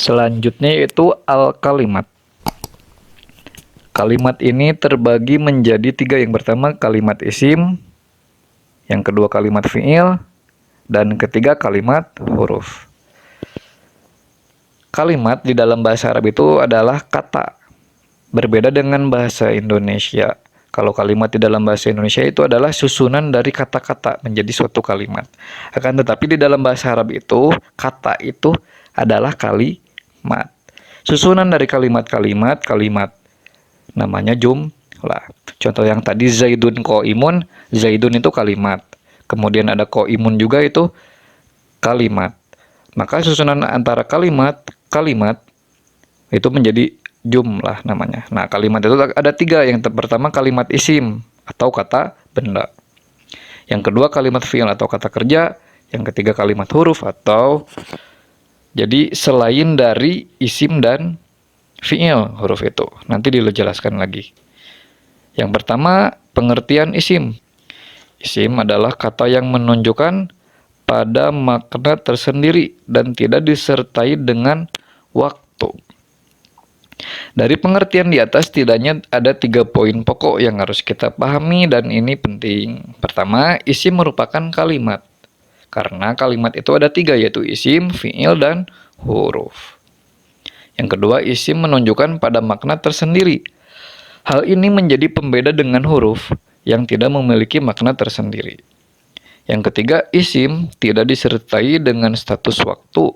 Selanjutnya yaitu al-kalimat. Kalimat ini terbagi menjadi 3. Yang pertama kalimat isim, yang kedua kalimat fi'il, dan ketiga kalimat huruf. Kalimat di dalam bahasa Arab itu adalah kata. Berbeda dengan bahasa Indonesia. Kalau kalimat di dalam bahasa Indonesia itu adalah susunan dari kata-kata menjadi suatu kalimat. Akan tetapi di dalam bahasa Arab itu, kata itu adalah kalimat. Susunan dari kalimat-kalimat, kalimat namanya jumlah. Contoh yang tadi Zaidun Qoimun, Zaidun itu kalimat. Kemudian ada Qoimun juga itu kalimat. Maka susunan antara kalimat itu menjadi jumlah namanya. Nah, kalimat itu ada 3. Yang pertama kalimat isim atau kata benda. Yang kedua kalimat fi'il atau kata kerja. Yang ketiga kalimat huruf atau jadi selain dari isim dan fi'il huruf itu. Nanti dijelaskan lagi. Yang pertama pengertian isim. Isim adalah kata yang menunjukkan pada makna tersendiri dan tidak disertai dengan waktu. Dari pengertian di atas setidaknya ada 3 poin pokok yang harus kita pahami dan ini penting. Pertama, isim merupakan kalimat. Karena kalimat itu ada 3 yaitu isim, fi'il, dan huruf. Yang kedua, isim menunjukkan pada makna tersendiri. Hal ini menjadi pembeda dengan huruf yang tidak memiliki makna tersendiri. Yang ketiga, isim tidak disertai dengan status waktu.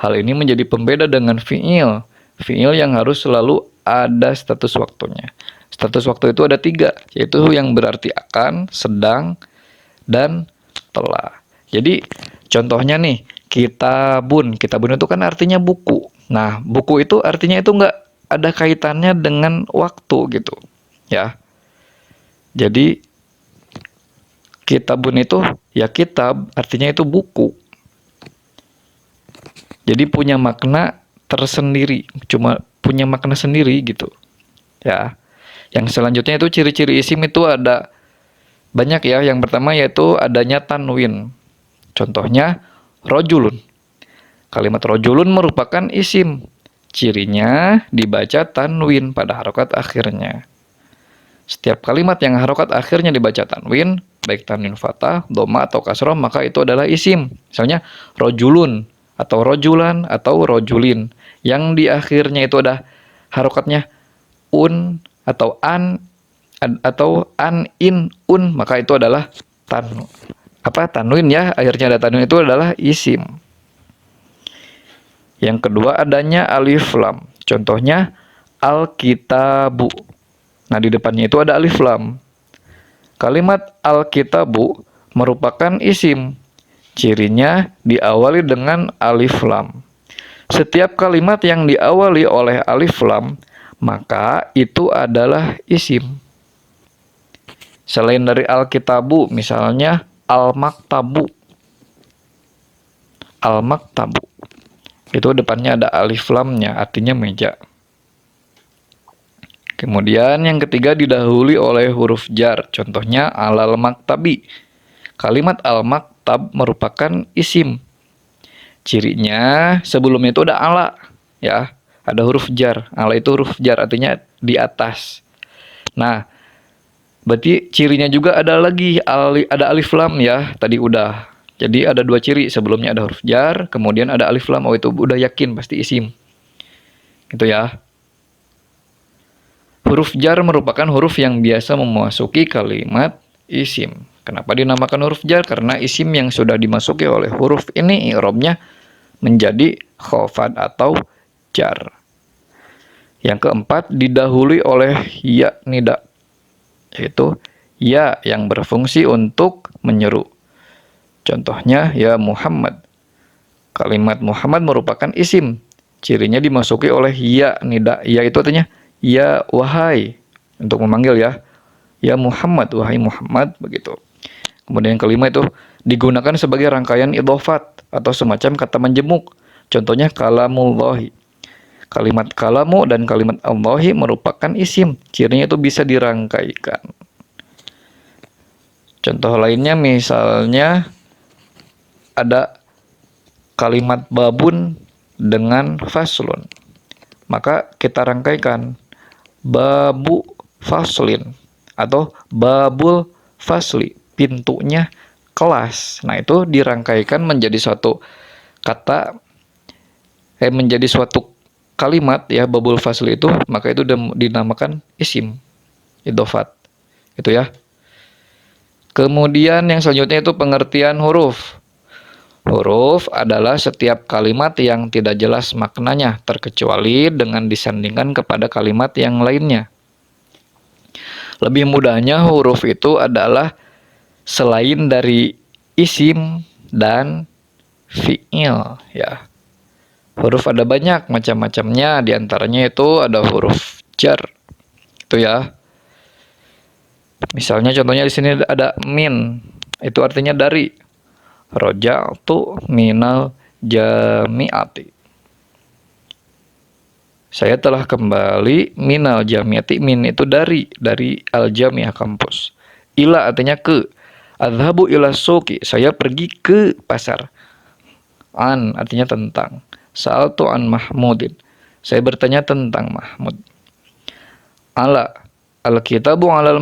Hal ini menjadi pembeda dengan fi'il. Fi'il yang harus selalu ada status waktunya. Status waktu itu ada 3, yaitu yang berarti akan, sedang, dan telah. Jadi, contohnya nih, kitabun. Kitabun itu kan artinya buku. Nah, buku itu artinya itu nggak ada kaitannya dengan waktu gitu. Ya. Jadi, kitabun itu, ya kitab, artinya itu buku. Jadi punya makna tersendiri, cuma punya makna sendiri gitu. Ya. Yang selanjutnya itu ciri-ciri isim itu ada banyak ya. Yang pertama yaitu adanya tanwin. Contohnya rojulun. Kalimat rojulun merupakan isim. Cirinya dibaca tanwin pada harokat akhirnya. Setiap kalimat yang harokat akhirnya dibaca tanwin, baik tanwin fathah, dhamma atau kasroh, maka itu adalah isim. Misalnya rojulun atau rojulan atau rojulin. Yang di akhirnya itu ada harokatnya un atau an atau an, in, un, maka itu adalah tanwin ya. Akhirnya ada tanwin itu adalah isim. Yang kedua adanya alif lam. Contohnya al-kitabu. Nah, di depannya itu ada alif lam. Kalimat al-kitabu merupakan isim. Cirinya diawali dengan alif lam. Setiap kalimat yang diawali oleh alif lam, maka itu adalah isim. Selain dari al-kitabu, misalnya al-maktabu. Al-maktabu. Itu depannya ada alif lamnya, artinya meja. Kemudian yang ketiga didahului oleh huruf jar. Contohnya alal maktabi. Kalimat al-maktab merupakan isim. Cirinya sebelumnya itu ada ala, ya, ada huruf jar. Ala itu huruf jar, artinya di atas. Nah, berarti cirinya juga ada lagi, ada alif lam ya, tadi udah. Jadi ada 2 ciri, sebelumnya ada huruf jar, kemudian ada alif lam, itu udah yakin pasti isim. Gitu ya. Huruf jar merupakan huruf yang biasa memasuki kalimat isim. Kenapa dinamakan huruf jar? Karena isim yang sudah dimasuki oleh huruf ini i'rabnya menjadi khofad atau jar. Yang keempat didahului oleh ya nida, yaitu ya yang berfungsi untuk menyeru. Contohnya ya Muhammad. Kalimat Muhammad merupakan isim. Cirinya dimasuki oleh ya nida. Ya itu artinya ya wahai, untuk memanggil ya. Ya Muhammad, wahai Muhammad, begitu. Kemudian yang kelima itu digunakan sebagai rangkaian idhofat atau semacam kata menjemuk. Contohnya kalamullahi. Kalimat kalamu dan kalimat Allahi merupakan isim. Cirinya itu bisa dirangkaikan. Contoh lainnya misalnya ada kalimat babun dengan faslun. Maka kita rangkaikan babu faslin atau babul fasli, pintunya kelas. Nah, itu dirangkaikan menjadi suatu kata menjadi suatu kalimat ya, babul fasli itu, maka itu dinamakan isim idhofat. Itu ya. Kemudian yang selanjutnya itu pengertian huruf. Huruf adalah setiap kalimat yang tidak jelas maknanya, terkecuali dengan disandingkan kepada kalimat yang lainnya. Lebih mudahnya huruf itu adalah selain dari isim dan fi'il ya. Huruf ada banyak macam-macamnya, diantaranya itu ada huruf jar. Itu ya. Misalnya contohnya di sini ada min, itu artinya dari. Roja'tu minal jami'ati. Saya telah kembali minal jami'ati, min itu dari al-jami'ah kampus. Ila artinya ke. Adhabu ila suki, saya pergi ke pasar. An artinya tentang. Sa'altu an Mahmudin, saya bertanya tentang Mahmud. Ala, al-kitabu alal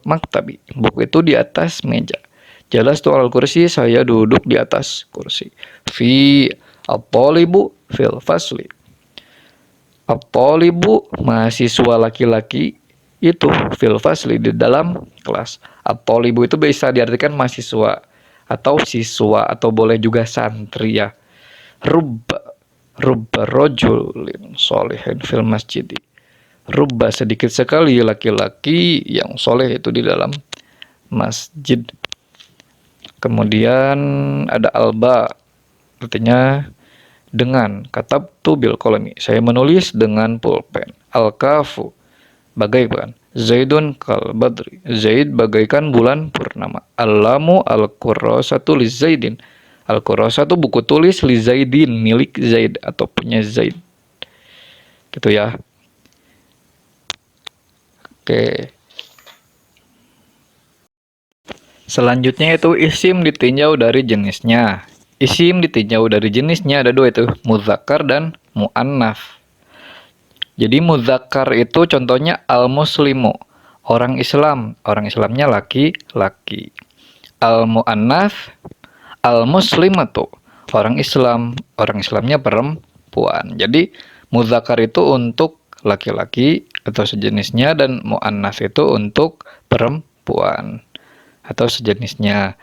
maktabi, buku itu di atas meja. Jelas tuh al-kursi, saya duduk di atas kursi. Fi at-talibu fil fasli. At-talibu mahasiswa laki-laki itu fil fasli di dalam kelas. At-talibu itu bisa diartikan mahasiswa atau siswa atau boleh juga santri ya. Rubba rajulin sholihin fil masjidi. Rubba sedikit sekali laki-laki yang soleh itu di dalam masjid. Kemudian ada alba, artinya dengan. Katabtu bil qalami, saya menulis dengan pulpen. Al-kafu, bagaikan. Zaidun kal badri, Zaid bagaikan bulan purnama. Al-lamu al-kurrasatu li Zaidin, al-kurrasatu buku tulis li Zaidin, milik Zaid atau punya Zaid. Gitu ya. Oke. Selanjutnya itu isim ditinjau dari jenisnya. Isim ditinjau dari jenisnya ada dua itu, muzakkar dan mu'annats. Jadi muzakkar itu contohnya al-muslimu, orang Islam. Orang Islamnya laki-laki. Al-mu'annats, al-muslimatu, orang Islam. Orang Islamnya perempuan. Jadi muzakkar itu untuk laki-laki atau sejenisnya dan mu'annats itu untuk perempuan atau sejenisnya.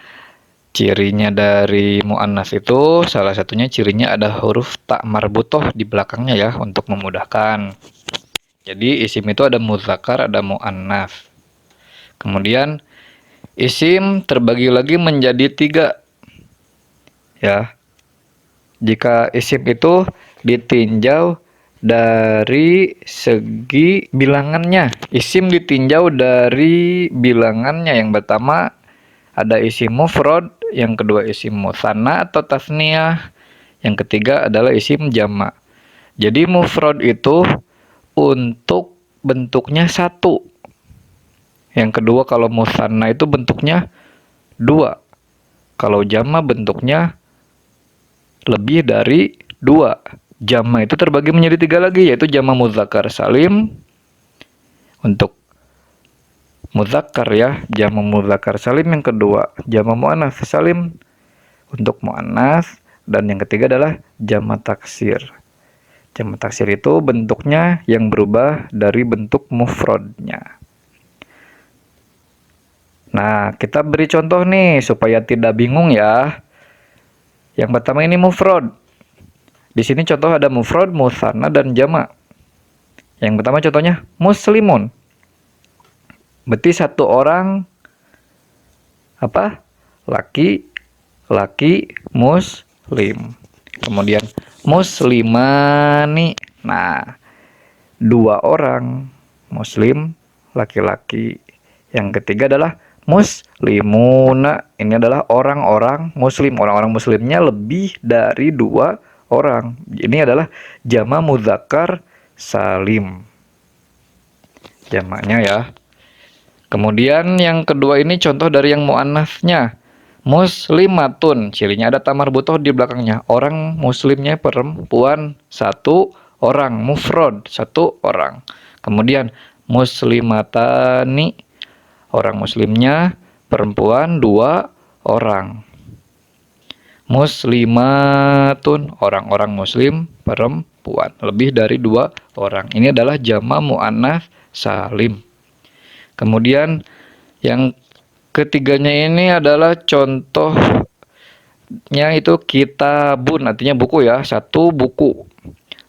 Cirinya dari mu'annats itu salah satunya cirinya ada huruf ta marbutoh di belakangnya ya untuk memudahkan. Jadi isim itu ada muzakkar, ada mu'annats. Kemudian isim terbagi lagi menjadi 3 ya. Jika isim itu ditinjau dari segi bilangannya, isim ditinjau dari bilangannya. Yang pertama ada isim mufrad, yang kedua isim musanna atau tasniyah, yang ketiga adalah isim jama'. Jadi mufrad itu untuk bentuknya 1. Yang kedua kalau musanna itu bentuknya 2. Kalau jama' bentuknya lebih dari 2. Jama' itu terbagi menjadi 3 lagi, yaitu jama' mudzakkar salim untuk muzakkar ya, jama' mudzakkar salim. Yang kedua jama' muannats salim untuk muannats, dan yang ketiga adalah jama' taksir. Jama' taksir itu bentuknya yang berubah dari bentuk mufradnya. Nah, kita beri contoh nih supaya tidak bingung ya. Yang pertama ini mufrad. Di sini contoh ada mufrad, musanna dan jama'. Yang pertama contohnya muslimun. Berarti 1 orang apa? Laki muslim. Kemudian muslimani. Nah, 2 orang muslim laki-laki. Yang ketiga adalah muslimuna. Ini adalah orang-orang muslim. Orang-orang muslimnya lebih dari 2 orang. Ini adalah jama' mudzakkar salim. Jamaknya ya. Kemudian yang kedua ini contoh dari yang mu'annatsnya. Muslimatun, cirinya ada ta marbutoh di belakangnya. Orang muslimnya perempuan, satu orang. Mufrad, satu orang. Kemudian muslimatani, orang muslimnya perempuan, dua orang. Muslimatun, orang-orang muslim perempuan, lebih dari dua orang. Ini adalah jama' muannats salim. Kemudian yang ketiganya ini adalah contohnya itu kitabun, artinya buku ya, satu buku.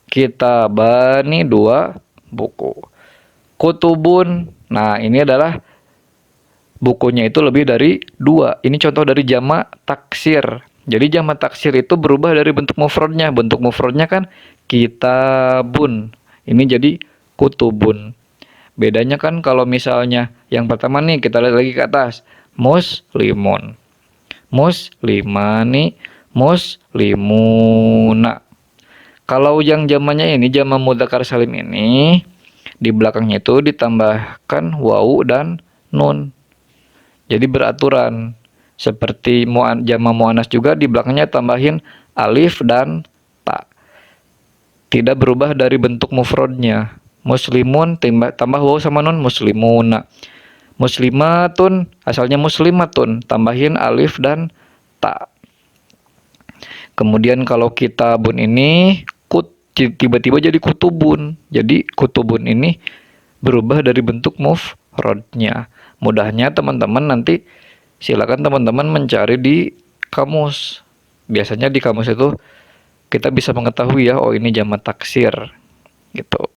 Kitabani, dua buku. Kutubun, nah ini adalah bukunya itu lebih dari dua. Ini contoh dari jamak taksir. Jadi jamak taksir itu berubah dari bentuk mufradnya. Bentuk mufradnya kan kitabun. Ini jadi kutubun. Bedanya kan kalau misalnya yang pertama nih kita lihat lagi ke atas. Muslimun. Muslimani. Muslimuna. Kalau yang zamannya ini, jama' mudzakkar salim ini, di belakangnya itu ditambahkan wawu dan nun. Jadi beraturan. Seperti jama' muannats juga di belakangnya tambahin alif dan ta. Tidak berubah dari bentuk mufradnya. Muslimun tambah wawu sama nun, muslimuna. Muslimatun asalnya muslimatun, tambahin alif dan ta. Kemudian kalau kitabun ini tiba-tiba jadi kutubun. Jadi kutubun ini berubah dari bentuk mufradnya. Mudahnya teman-teman nanti silakan teman-teman mencari di kamus. Biasanya di kamus itu kita bisa mengetahui ya, oh ini jamak taksir gitu.